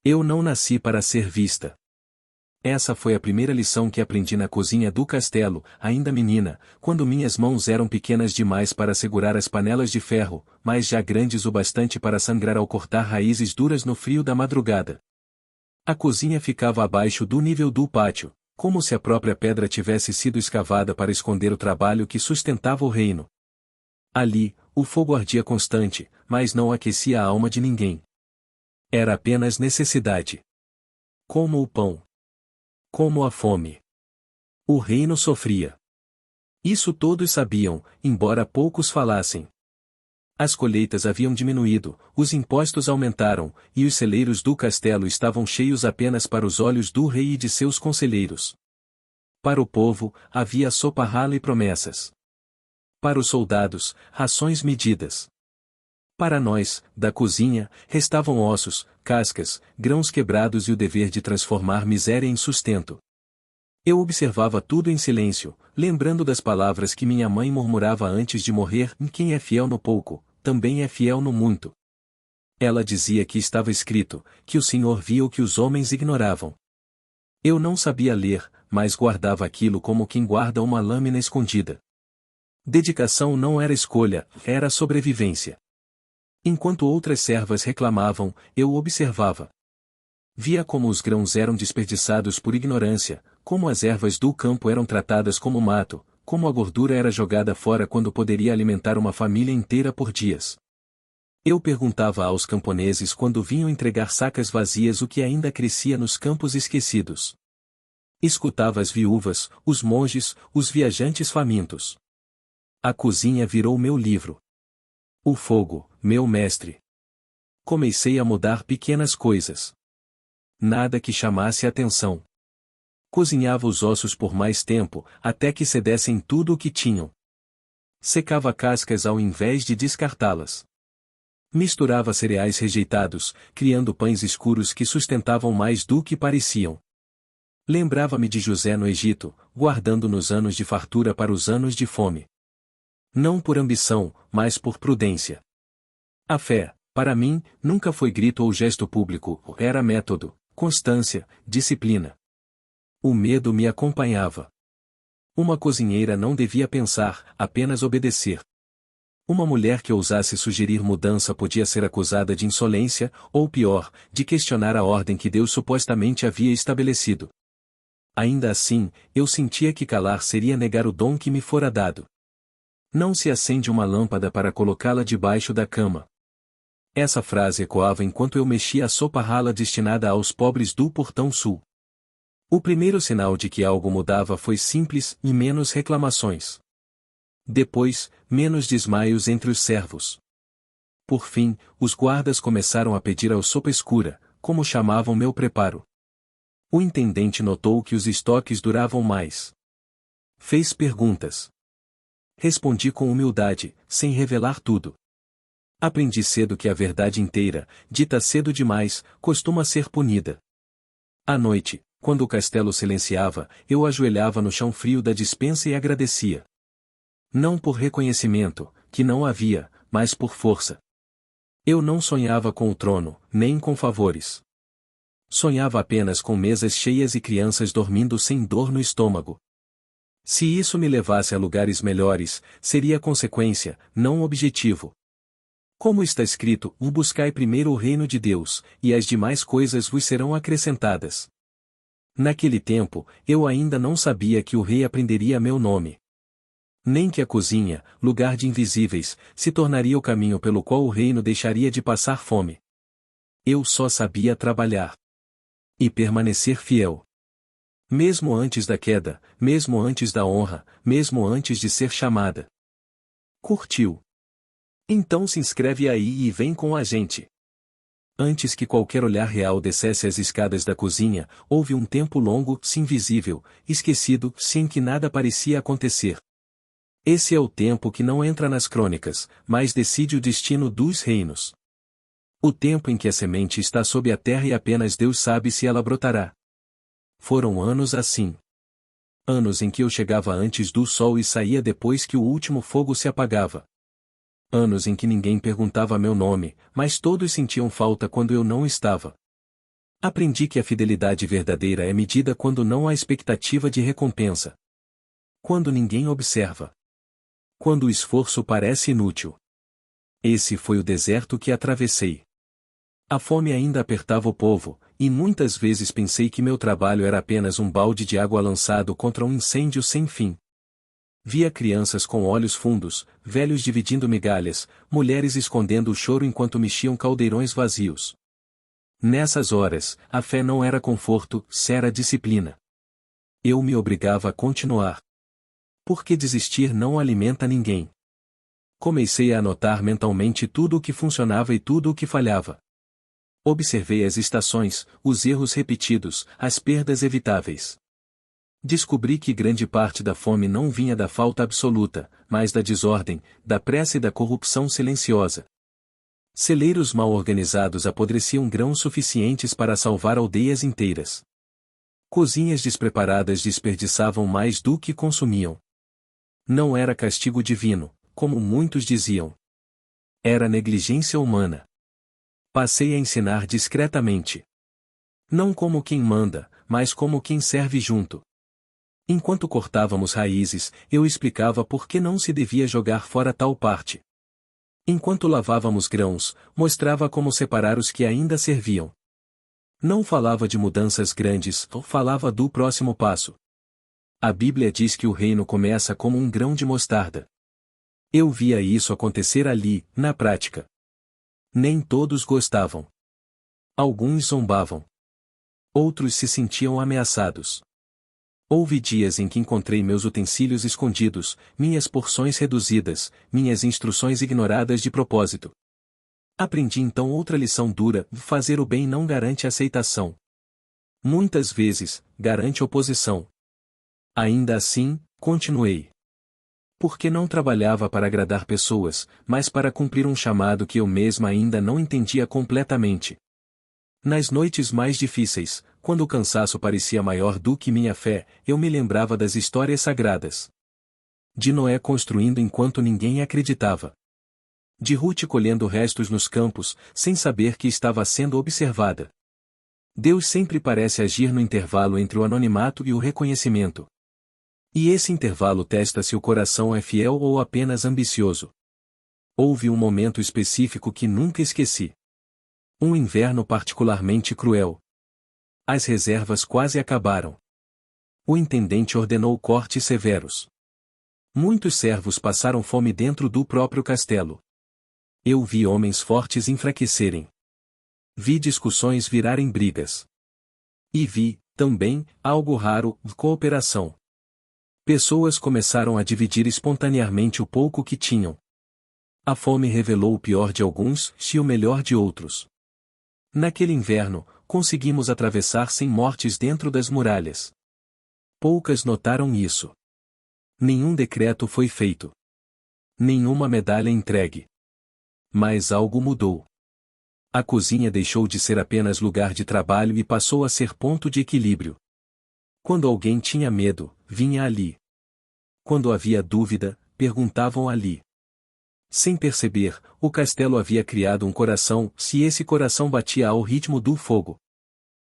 Eu não nasci para ser vista. Essa foi a primeira lição que aprendi na cozinha do castelo, ainda menina, quando minhas mãos eram pequenas demais para segurar as panelas de ferro, mas já grandes o bastante para sangrar ao cortar raízes duras no frio da madrugada. A cozinha ficava abaixo do nível do pátio, como se a própria pedra tivesse sido escavada para esconder o trabalho que sustentava o reino. Ali, o fogo ardia constante, mas não aquecia a alma de ninguém. Era apenas necessidade. Como o pão. Como a fome. O reino sofria. Isso todos sabiam, embora poucos falassem. As colheitas haviam diminuído, os impostos aumentaram, e os celeiros do castelo estavam cheios apenas para os olhos do rei e de seus conselheiros. Para o povo, havia sopa rala e promessas. Para os soldados, rações medidas. Para nós, da cozinha, restavam ossos, cascas, grãos quebrados e o dever de transformar miséria em sustento. Eu observava tudo em silêncio, lembrando das palavras que minha mãe murmurava antes de morrer: quem é fiel no pouco, também é fiel no muito. Ela dizia que estava escrito, que o Senhor via o que os homens ignoravam. Eu não sabia ler, mas guardava aquilo como quem guarda uma lâmina escondida. Dedicação não era escolha, era sobrevivência. Enquanto outras servas reclamavam, eu observava. Via como os grãos eram desperdiçados por ignorância, como as ervas do campo eram tratadas como mato, como a gordura era jogada fora quando poderia alimentar uma família inteira por dias. Eu perguntava aos camponeses quando vinham entregar sacas vazias o que ainda crescia nos campos esquecidos. Escutava as viúvas, os monges, os viajantes famintos. A cozinha virou meu livro. O fogo, meu mestre. Comecei a mudar pequenas coisas. Nada que chamasse atenção. Cozinhava os ossos por mais tempo, até que cedessem tudo o que tinham. Secava cascas ao invés de descartá-las. Misturava cereais rejeitados, criando pães escuros que sustentavam mais do que pareciam. Lembrava-me de José no Egito, guardando nos anos de fartura para os anos de fome. Não por ambição, mas por prudência. A fé, para mim, nunca foi grito ou gesto público, era método, constância, disciplina. O medo me acompanhava. Uma cozinheira não devia pensar, apenas obedecer. Uma mulher que ousasse sugerir mudança podia ser acusada de insolência, ou pior, de questionar a ordem que Deus supostamente havia estabelecido. Ainda assim, eu sentia que calar seria negar o dom que me fora dado. Não se acende uma lâmpada para colocá-la debaixo da cama. Essa frase ecoava enquanto eu mexia a sopa rala destinada aos pobres do Portão Sul. O primeiro sinal de que algo mudava foi simples, e menos reclamações. Depois, menos desmaios entre os servos. Por fim, os guardas começaram a pedir ao sopa escura, como chamavam meu preparo. O intendente notou que os estoques duravam mais. Fez perguntas. Respondi com humildade, sem revelar tudo. Aprendi cedo que a verdade inteira, dita cedo demais, costuma ser punida. À noite, quando o castelo silenciava, eu ajoelhava no chão frio da despensa e agradecia. Não por reconhecimento, que não havia, mas por força. Eu não sonhava com o trono, nem com favores. Sonhava apenas com mesas cheias e crianças dormindo sem dor no estômago. Se isso me levasse a lugares melhores, seria consequência, não objetivo. Como está escrito, buscai primeiro o reino de Deus, e as demais coisas vos serão acrescentadas. Naquele tempo, eu ainda não sabia que o rei aprenderia meu nome. Nem que a cozinha, lugar de invisíveis, se tornaria o caminho pelo qual o reino deixaria de passar fome. Eu só sabia trabalhar. E permanecer fiel. Mesmo antes da queda, mesmo antes da honra, mesmo antes de ser chamada. Curtiu? Então se inscreve aí e vem com a gente. Antes que qualquer olhar real descesse as escadas da cozinha, houve um tempo longo, invisível, esquecido, sem que nada parecia acontecer. Esse é o tempo que não entra nas crônicas, mas decide o destino dos reinos. O tempo em que a semente está sob a terra e apenas Deus sabe se ela brotará. Foram anos assim. Anos em que eu chegava antes do sol e saía depois que o último fogo se apagava. Anos em que ninguém perguntava meu nome, mas todos sentiam falta quando eu não estava. Aprendi que a fidelidade verdadeira é medida quando não há expectativa de recompensa. Quando ninguém observa. Quando o esforço parece inútil. Esse foi o deserto que atravessei. A fome ainda apertava o povo, e muitas vezes pensei que meu trabalho era apenas um balde de água lançado contra um incêndio sem fim. Via crianças com olhos fundos, velhos dividindo migalhas, mulheres escondendo o choro enquanto mexiam caldeirões vazios. Nessas horas, a fé não era conforto, era disciplina. Eu me obrigava a continuar. Porque desistir não alimenta ninguém. Comecei a anotar mentalmente tudo o que funcionava e tudo o que falhava. Observei as estações, os erros repetidos, as perdas evitáveis. Descobri que grande parte da fome não vinha da falta absoluta, mas da desordem, da pressa e da corrupção silenciosa. Celeiros mal organizados apodreciam grãos suficientes para salvar aldeias inteiras. Cozinhas despreparadas desperdiçavam mais do que consumiam. Não era castigo divino, como muitos diziam. Era negligência humana. Passei a ensinar discretamente. Não como quem manda, mas como quem serve junto. Enquanto cortávamos raízes, eu explicava por que não se devia jogar fora tal parte. Enquanto lavávamos grãos, mostrava como separar os que ainda serviam. Não falava de mudanças grandes, falava do próximo passo. A Bíblia diz que o reino começa como um grão de mostarda. Eu via isso acontecer ali, na prática. Nem todos gostavam. Alguns zombavam. Outros se sentiam ameaçados. Houve dias em que encontrei meus utensílios escondidos, minhas porções reduzidas, minhas instruções ignoradas de propósito. Aprendi então outra lição dura: fazer o bem não garante aceitação. Muitas vezes, garante oposição. Ainda assim, continuei. Porque não trabalhava para agradar pessoas, mas para cumprir um chamado que eu mesma ainda não entendia completamente. Nas noites mais difíceis, quando o cansaço parecia maior do que minha fé, eu me lembrava das histórias sagradas. De Noé construindo enquanto ninguém acreditava. De Ruth colhendo restos nos campos, sem saber que estava sendo observada. Deus sempre parece agir no intervalo entre o anonimato e o reconhecimento. E esse intervalo testa se o coração é fiel ou apenas ambicioso. Houve um momento específico que nunca esqueci. Um inverno particularmente cruel. As reservas quase acabaram. O intendente ordenou cortes severos. Muitos servos passaram fome dentro do próprio castelo. Eu vi homens fortes enfraquecerem. Vi discussões virarem brigas. E vi, também, algo raro, cooperação. Pessoas começaram a dividir espontaneamente o pouco que tinham. A fome revelou o pior de alguns e o melhor de outros. Naquele inverno, conseguimos atravessar sem mortes dentro das muralhas. Poucas notaram isso. Nenhum decreto foi feito. Nenhuma medalha entregue. Mas algo mudou. A cozinha deixou de ser apenas lugar de trabalho e passou a ser ponto de equilíbrio. Quando alguém tinha medo, vinha ali. Quando havia dúvida, perguntavam ali. Sem perceber, o castelo havia criado um coração, se esse coração batia ao ritmo do fogo.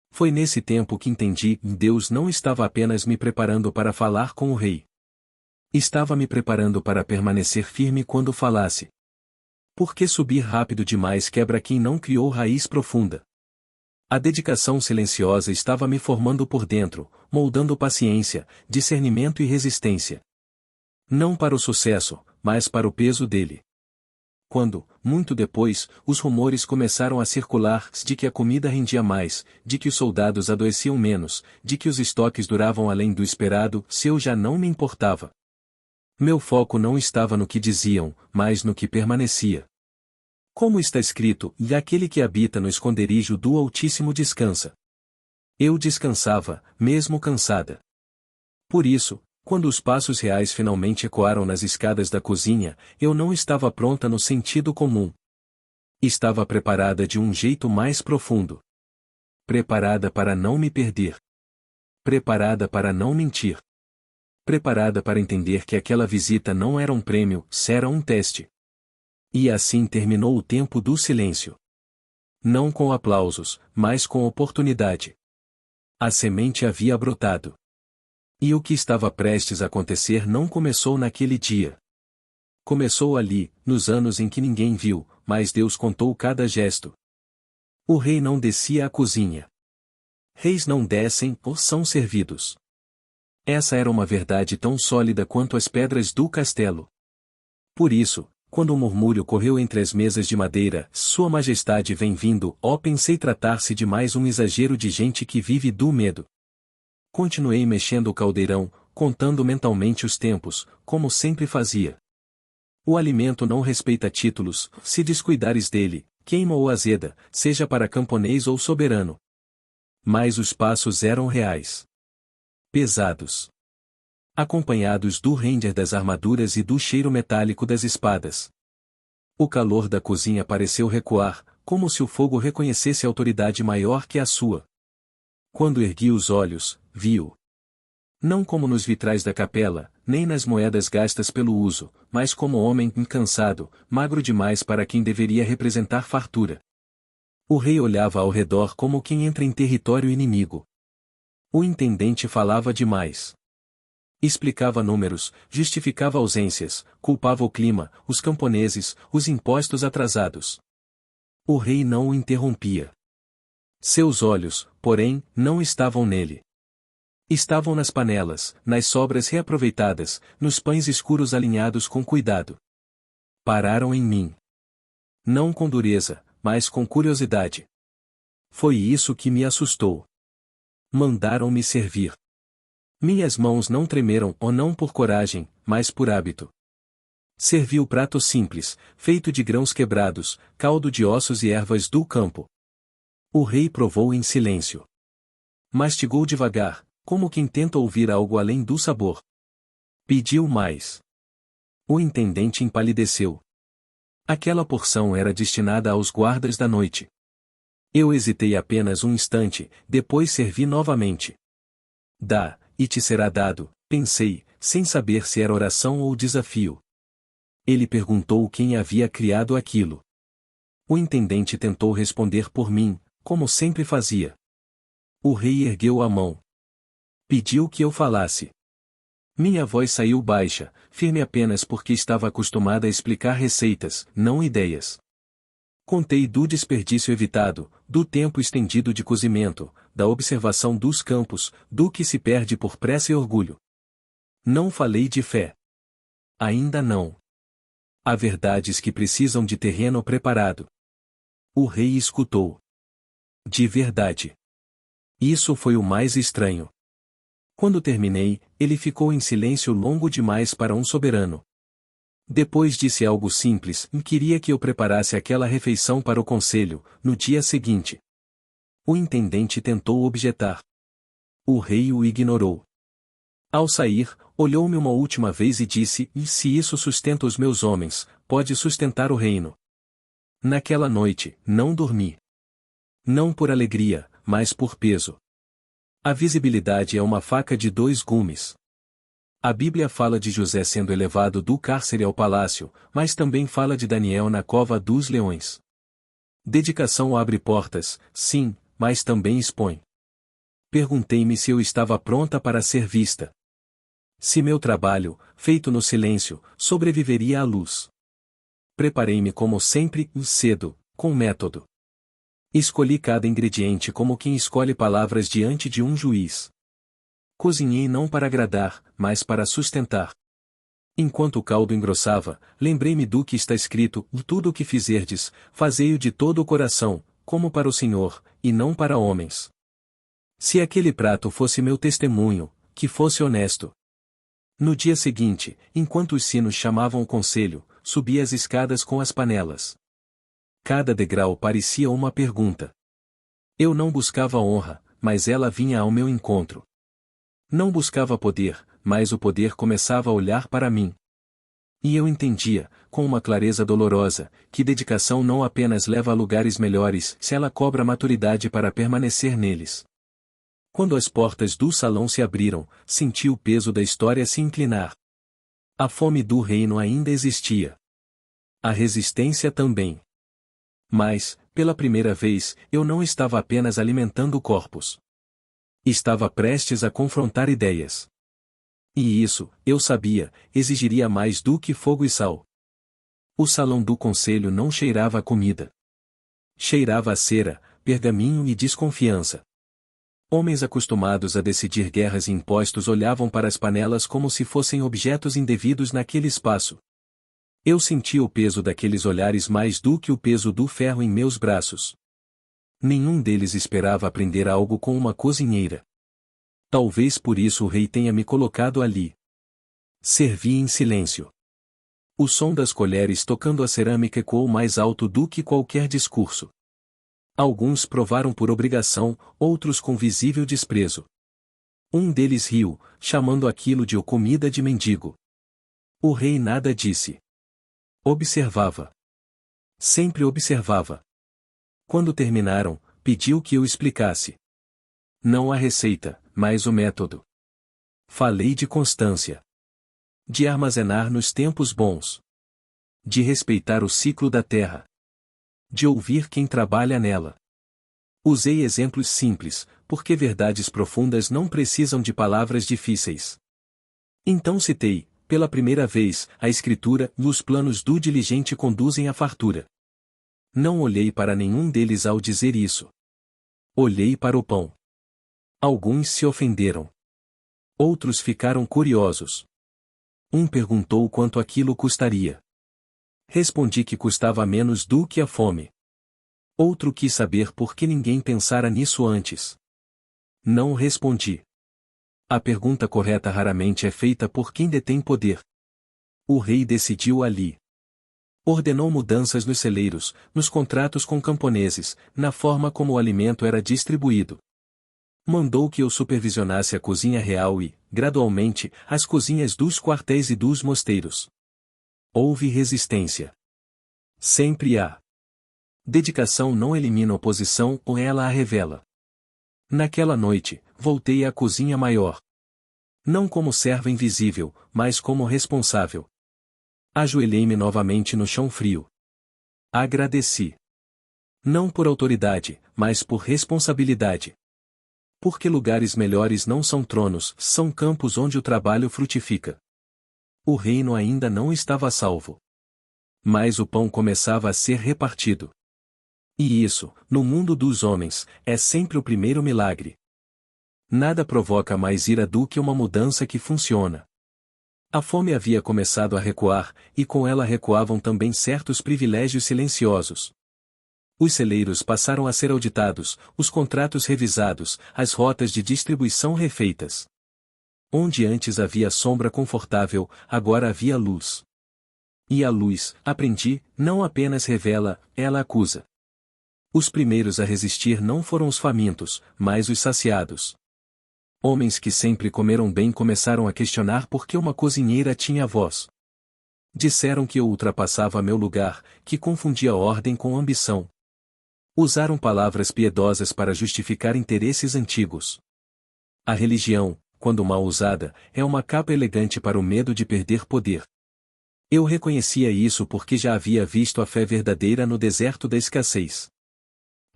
Foi nesse tempo que entendi que Deus não estava apenas me preparando para falar com o rei. Estava me preparando para permanecer firme quando falasse. Porque subir rápido demais quebra quem não criou raiz profunda. A dedicação silenciosa estava me formando por dentro, moldando paciência, discernimento e resistência. Não para o sucesso, mas para o peso dele. Quando, muito depois, os rumores começaram a circular de que a comida rendia mais, de que os soldados adoeciam menos, de que os estoques duravam além do esperado, se eu já não me importava. Meu foco não estava no que diziam, mas no que permanecia. Como está escrito, e aquele que habita no esconderijo do Altíssimo descansa. Eu descansava, mesmo cansada. Por isso, quando os passos reais finalmente ecoaram nas escadas da cozinha, eu não estava pronta no sentido comum. Estava preparada de um jeito mais profundo. Preparada para não me perder. Preparada para não mentir. Preparada para entender que aquela visita não era um prêmio, era um teste. E assim terminou o tempo do silêncio. Não com aplausos, mas com oportunidade. A semente havia brotado. E o que estava prestes a acontecer não começou naquele dia. Começou ali, nos anos em que ninguém viu, mas Deus contou cada gesto. O rei não descia à cozinha. Reis não descem ou são servidos. Essa era uma verdade tão sólida quanto as pedras do castelo. Por isso, quando um murmúrio correu entre as mesas de madeira, Sua Majestade vem vindo, pensei tratar-se de mais um exagero de gente que vive do medo. Continuei mexendo o caldeirão, contando mentalmente os tempos, como sempre fazia. O alimento não respeita títulos, se descuidares dele, queima ou azeda, seja para camponês ou soberano. Mas os passos eram reais. Pesados. Acompanhados do render das armaduras e do cheiro metálico das espadas. O calor da cozinha pareceu recuar, como se o fogo reconhecesse autoridade maior que a sua. Quando ergui os olhos, vi-o. Não como nos vitrais da capela, nem nas moedas gastas pelo uso, mas como homem cansado, magro demais para quem deveria representar fartura. O rei olhava ao redor como quem entra em território inimigo. O intendente falava demais. Explicava números, justificava ausências, culpava o clima, os camponeses, os impostos atrasados. O rei não o interrompia. Seus olhos, porém, não estavam nele. Estavam nas panelas, nas sobras reaproveitadas, nos pães escuros alinhados com cuidado. Pararam em mim. Não com dureza, mas com curiosidade. Foi isso que me assustou. Mandaram-me servir. Minhas mãos não tremeram ou não por coragem, mas por hábito. Servi o prato simples, feito de grãos quebrados, caldo de ossos e ervas do campo. O rei provou em silêncio. Mastigou devagar, como quem tenta ouvir algo além do sabor. Pediu mais. O intendente empalideceu. Aquela porção era destinada aos guardas da noite. Eu hesitei apenas um instante, depois servi novamente. Dá, e te será dado, pensei, sem saber se era oração ou desafio. Ele perguntou quem havia criado aquilo. O intendente tentou responder por mim, como sempre fazia. O rei ergueu a mão. Pediu que eu falasse. Minha voz saiu baixa, firme apenas porque estava acostumada a explicar receitas, não ideias. Contei do desperdício evitado, do tempo estendido de cozimento, da observação dos campos, do que se perde por pressa e orgulho. Não falei de fé. Ainda não. Há verdades que precisam de terreno preparado. O rei escutou. De verdade. Isso foi o mais estranho. Quando terminei, ele ficou em silêncio longo demais para um soberano. Depois disse algo simples, e queria que eu preparasse aquela refeição para o conselho, no dia seguinte. O intendente tentou objetar. O rei o ignorou. Ao sair, olhou-me uma última vez e disse: "E se isso sustenta os meus homens, pode sustentar o reino." Naquela noite, não dormi. Não por alegria, mas por peso. A visibilidade é uma faca de dois gumes. A Bíblia fala de José sendo elevado do cárcere ao palácio, mas também fala de Daniel na cova dos leões. Dedicação abre portas, sim, mas também expõe. Perguntei-me se eu estava pronta para ser vista. Se meu trabalho, feito no silêncio, sobreviveria à luz. Preparei-me como sempre, cedo, com método. Escolhi cada ingrediente como quem escolhe palavras diante de um juiz. Cozinhei não para agradar, mas para sustentar. Enquanto o caldo engrossava, lembrei-me do que está escrito: "Tudo o que fizerdes, fazei-o de todo o coração, como para o Senhor, e não para homens." Se aquele prato fosse meu testemunho, que fosse honesto. No dia seguinte, enquanto os sinos chamavam o conselho, subi as escadas com as panelas. Cada degrau parecia uma pergunta. Eu não buscava honra, mas ela vinha ao meu encontro. Não buscava poder, mas o poder começava a olhar para mim. E eu entendia, com uma clareza dolorosa, que dedicação não apenas leva a lugares melhores se ela cobra maturidade para permanecer neles. Quando as portas do salão se abriram, senti o peso da história se inclinar. A fome do reino ainda existia. A resistência também. Mas, Pela primeira vez, eu não estava apenas alimentando corpos. Estava prestes a confrontar ideias. E isso, eu sabia, exigiria mais do que fogo e sal. O salão do conselho não cheirava a comida. Cheirava a cera, pergaminho e desconfiança. Homens acostumados a decidir guerras e impostos olhavam para as panelas como se fossem objetos indevidos naquele espaço. Eu sentia o peso daqueles olhares mais do que o peso do ferro em meus braços. Nenhum deles esperava aprender algo com uma cozinheira. Talvez por isso o rei tenha me colocado ali. Servi em silêncio. O som das colheres tocando a cerâmica ecoou mais alto do que qualquer discurso. Alguns provaram por obrigação, outros com visível desprezo. Um deles riu, chamando aquilo de comida de mendigo. O rei nada disse. Observava. Sempre observava. Quando terminaram, pediu que eu explicasse. Não a receita, mas o método. Falei de constância. De armazenar nos tempos bons. De respeitar o ciclo da terra. De ouvir quem trabalha nela. Usei exemplos simples, porque verdades profundas não precisam de palavras difíceis. Então citei, pela primeira vez, a escritura, os planos do diligente conduzem à fartura. Não olhei para nenhum deles ao dizer isso. Olhei para o pão. Alguns se ofenderam. Outros ficaram curiosos. Um perguntou quanto aquilo custaria. Respondi que custava menos do que a fome. Outro quis saber por que ninguém pensara nisso antes. Não respondi. A pergunta correta raramente é feita por quem detém poder. O rei decidiu ali. Ordenou mudanças nos celeiros, nos contratos com camponeses, na forma como o alimento era distribuído. Mandou que eu supervisionasse a cozinha real e, gradualmente, as cozinhas dos quartéis e dos mosteiros. Houve resistência. Sempre há. Dedicação não elimina oposição ou ela a revela. Naquela noite, voltei à cozinha maior. Não como serva invisível, mas como responsável. Ajoelhei-me novamente no chão frio. Agradeci. Não por autoridade, mas por responsabilidade. Porque lugares melhores não são tronos, são campos onde o trabalho frutifica. O reino ainda não estava salvo. Mas o pão começava a ser repartido. E isso, no mundo dos homens, é sempre o primeiro milagre. Nada provoca mais ira do que uma mudança que funciona. A fome havia começado a recuar, e com ela recuavam também certos privilégios silenciosos. Os celeiros passaram a ser auditados, os contratos revisados, as rotas de distribuição refeitas. Onde antes havia sombra confortável, agora havia luz. E a luz, aprendi, não apenas revela, ela acusa. Os primeiros a resistir não foram os famintos, mas os saciados. Homens que sempre comeram bem começaram a questionar por que uma cozinheira tinha voz. Disseram que eu ultrapassava meu lugar, que confundia ordem com ambição. Usaram palavras piedosas para justificar interesses antigos. A religião, quando mal usada, é uma capa elegante para o medo de perder poder. Eu reconhecia isso porque já havia visto a fé verdadeira no deserto da escassez.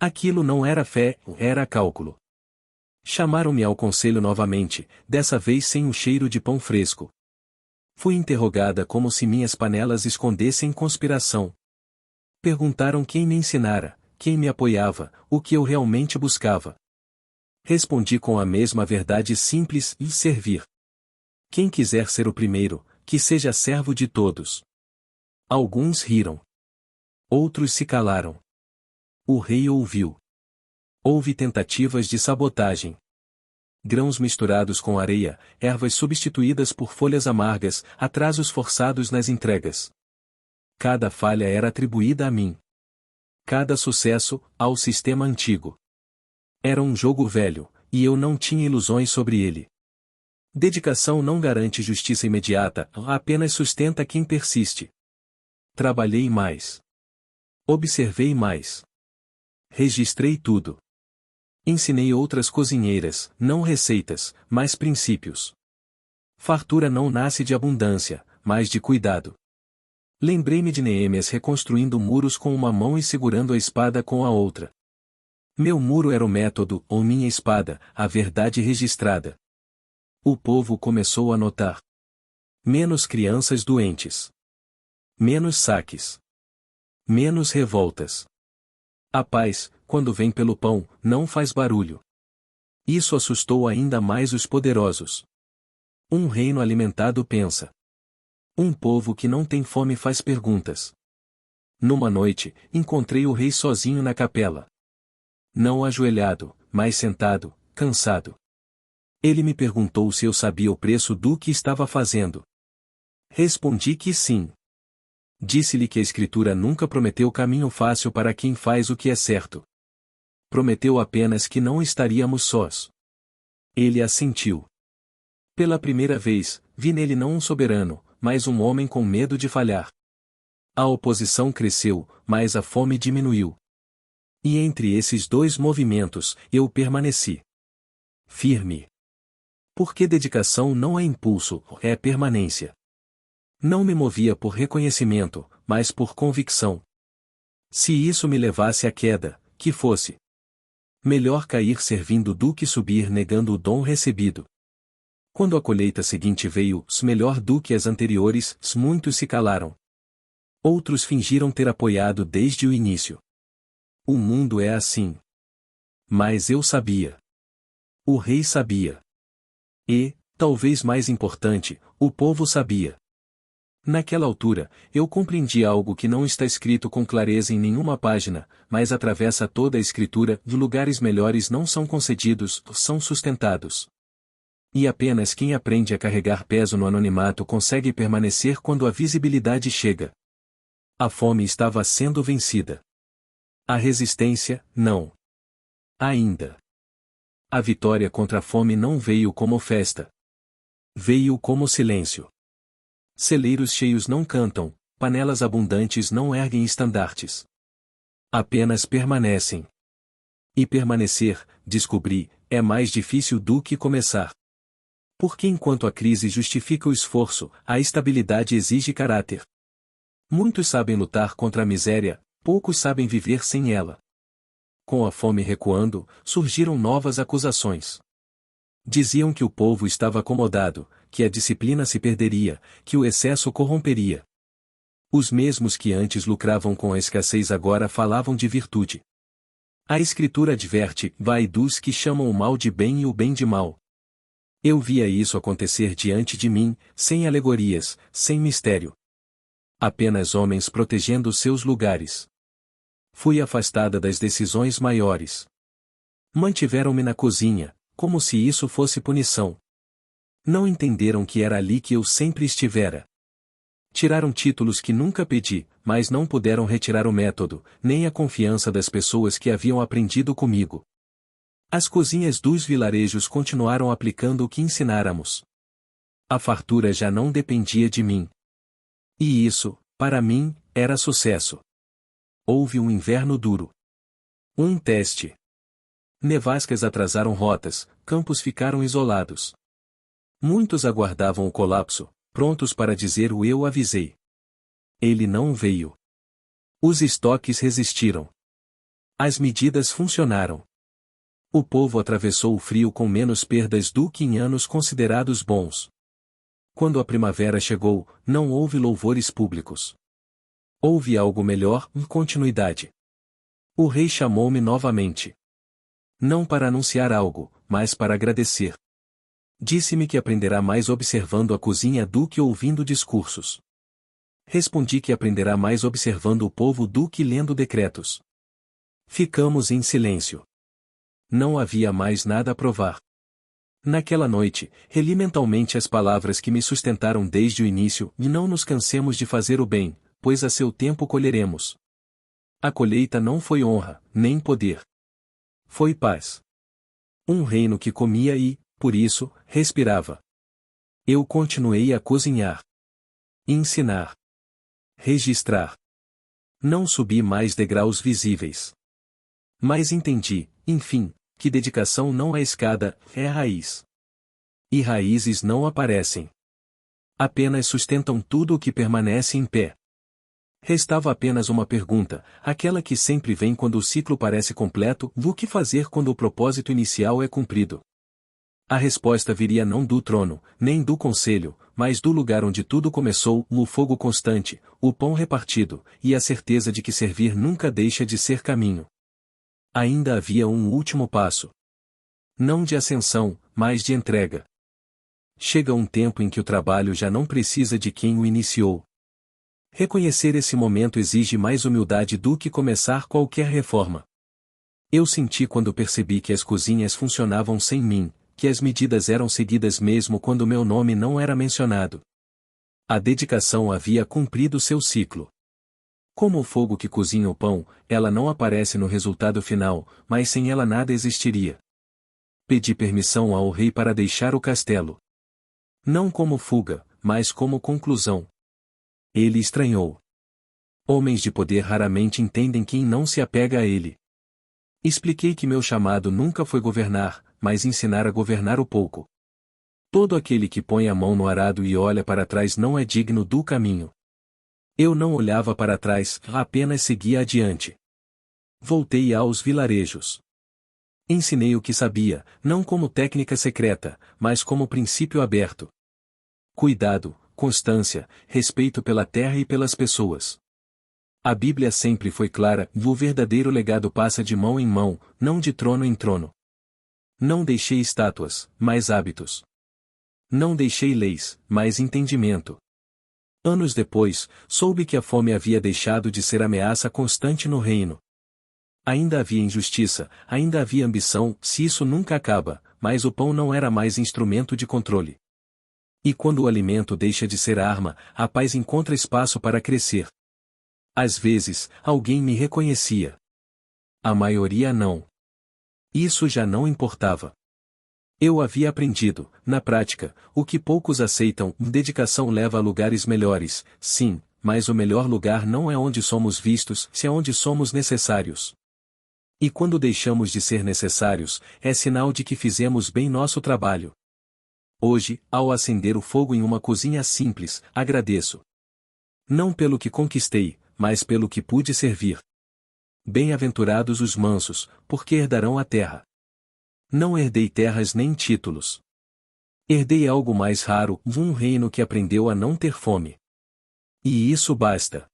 Aquilo não era fé, era cálculo. Chamaram-me ao conselho novamente, dessa vez sem o cheiro de pão fresco. Fui interrogada como se minhas panelas escondessem conspiração. Perguntaram quem me ensinara, quem me apoiava, o que eu realmente buscava. Respondi com a mesma verdade simples e servir. Quem quiser ser o primeiro, que seja servo de todos. Alguns riram. Outros se calaram. O rei ouviu. Houve tentativas de sabotagem. Grãos misturados com areia, ervas substituídas por folhas amargas, atrasos forçados nas entregas. Cada falha era atribuída a mim. Cada sucesso, ao sistema antigo. Era um jogo velho, e eu não tinha ilusões sobre ele. Dedicação não garante justiça imediata, apenas sustenta quem persiste. Trabalhei mais. Observei mais. Registrei tudo. Ensinei outras cozinheiras, não receitas, mas princípios. Fartura não nasce de abundância, mas de cuidado. Lembrei-me de Neemias reconstruindo muros com uma mão e segurando a espada com a outra. Meu muro era o método, ou minha espada, a verdade registrada. O povo começou a notar. Menos crianças doentes. Menos saques. Menos revoltas. A paz, quando vem pelo pão, não faz barulho. Isso assustou ainda mais os poderosos. Um reino alimentado pensa. Um povo que não tem fome faz perguntas. Numa noite, encontrei o rei sozinho na capela. Não ajoelhado, mas sentado, cansado. Ele me perguntou se eu sabia o preço do que estava fazendo. Respondi que sim. Disse-lhe que a Escritura nunca prometeu caminho fácil para quem faz o que é certo. Prometeu apenas que não estaríamos sós. Ele assentiu. Pela primeira vez, vi nele não um soberano, mas um homem com medo de falhar. A oposição cresceu, mas a fome diminuiu. E entre esses dois movimentos, eu permaneci. Firme. Porque dedicação não é impulso, é permanência. Não me movia por reconhecimento, mas por convicção. Se isso me levasse à queda, que fosse. Melhor cair servindo do que subir negando o dom recebido. Quando a colheita seguinte veio, melhor do que as anteriores, muitos se calaram. Outros fingiram ter apoiado desde o início. O mundo é assim. Mas eu sabia. O rei sabia. E, talvez mais importante, o povo sabia. Naquela altura, eu compreendi algo que não está escrito com clareza em nenhuma página, mas atravessa toda a escritura, de lugares melhores não são concedidos, são sustentados. E apenas quem aprende a carregar peso no anonimato consegue permanecer quando a visibilidade chega. A fome estava sendo vencida. A resistência, não. Ainda. A vitória contra a fome não veio como festa. Veio como silêncio. Celeiros cheios não cantam, panelas abundantes não erguem estandartes. Apenas permanecem. E permanecer, descobri, é mais difícil do que começar. Porque enquanto a crise justifica o esforço, a estabilidade exige caráter. Muitos sabem lutar contra a miséria, poucos sabem viver sem ela. Com a fome recuando, surgiram novas acusações. Diziam que o povo estava acomodado, que a disciplina se perderia, que o excesso corromperia. Os mesmos que antes lucravam com a escassez agora falavam de virtude. A Escritura adverte, vai dos que chamam o mal de bem e o bem de mal. Eu via isso acontecer diante de mim, sem alegorias, sem mistério. Apenas homens protegendo seus lugares. Fui afastada das decisões maiores. Mantiveram-me na cozinha, como se isso fosse punição. Não entenderam que era ali que eu sempre estivera. Tiraram títulos que nunca pedi, mas não puderam retirar o método, nem a confiança das pessoas que haviam aprendido comigo. As cozinhas dos vilarejos continuaram aplicando o que ensináramos. A fartura já não dependia de mim. E isso, para mim, era sucesso. Houve um inverno duro. Um teste. Nevascas atrasaram rotas, campos ficaram isolados. Muitos aguardavam o colapso, prontos para dizer o eu avisei. Ele não veio. Os estoques resistiram. As medidas funcionaram. O povo atravessou o frio com menos perdas do que em anos considerados bons. Quando a primavera chegou, não houve louvores públicos. Houve algo melhor, continuidade. O rei chamou-me novamente. Não para anunciar algo, mas para agradecer. Disse-me que aprenderá mais observando a cozinha do que ouvindo discursos. Respondi que aprenderá mais observando o povo do que lendo decretos. Ficamos em silêncio. Não havia mais nada a provar. Naquela noite, reli mentalmente as palavras que me sustentaram desde o início, e não nos cansemos de fazer o bem, pois a seu tempo colheremos. A colheita não foi honra, nem poder. Foi paz. Um reino que comia e, por isso, respirava. Eu continuei a cozinhar. Ensinar. Registrar. Não subi mais degraus visíveis. Mas entendi, enfim, que dedicação não é escada, é raiz. E raízes não aparecem. Apenas sustentam tudo o que permanece em pé. Restava apenas uma pergunta, aquela que sempre vem quando o ciclo parece completo: o que fazer quando o propósito inicial é cumprido? A resposta viria não do trono, nem do conselho, mas do lugar onde tudo começou: o fogo constante, o pão repartido, e a certeza de que servir nunca deixa de ser caminho. Ainda havia um último passo. Não de ascensão, mas de entrega. Chega um tempo em que o trabalho já não precisa de quem o iniciou. Reconhecer esse momento exige mais humildade do que começar qualquer reforma. Eu senti quando percebi que as cozinhas funcionavam sem mim, que as medidas eram seguidas mesmo quando meu nome não era mencionado. A dedicação havia cumprido seu ciclo. Como o fogo que cozinha o pão, ela não aparece no resultado final, mas sem ela nada existiria. Pedi permissão ao rei para deixar o castelo. Não como fuga, mas como conclusão. Ele estranhou. Homens de poder raramente entendem quem não se apega a ele. Expliquei que meu chamado nunca foi governar, mas ensinar a governar o pouco. Todo aquele que põe a mão no arado e olha para trás não é digno do caminho. Eu não olhava para trás, apenas seguia adiante. Voltei aos vilarejos. Ensinei o que sabia, não como técnica secreta, mas como princípio aberto. Cuidado, constância, respeito pela terra e pelas pessoas. A Bíblia sempre foi clara: o verdadeiro legado passa de mão em mão, não de trono em trono. Não deixei estátuas, mas hábitos. Não deixei leis, mas entendimento. Anos depois, soube que a fome havia deixado de ser ameaça constante no reino. Ainda havia injustiça, ainda havia ambição, se isso nunca acaba, mas o pão não era mais instrumento de controle. E quando o alimento deixa de ser arma, a paz encontra espaço para crescer. Às vezes, alguém me reconhecia. A maioria não. Isso já não importava. Eu havia aprendido, na prática, o que poucos aceitam: dedicação leva a lugares melhores, sim, mas o melhor lugar não é onde somos vistos, se é onde somos necessários. E quando deixamos de ser necessários, é sinal de que fizemos bem nosso trabalho. Hoje, ao acender o fogo em uma cozinha simples, agradeço. Não pelo que conquistei, mas pelo que pude servir. Bem-aventurados os mansos, porque herdarão a terra. Não herdei terras nem títulos. Herdei algo mais raro: um reino que aprendeu a não ter fome. E isso basta.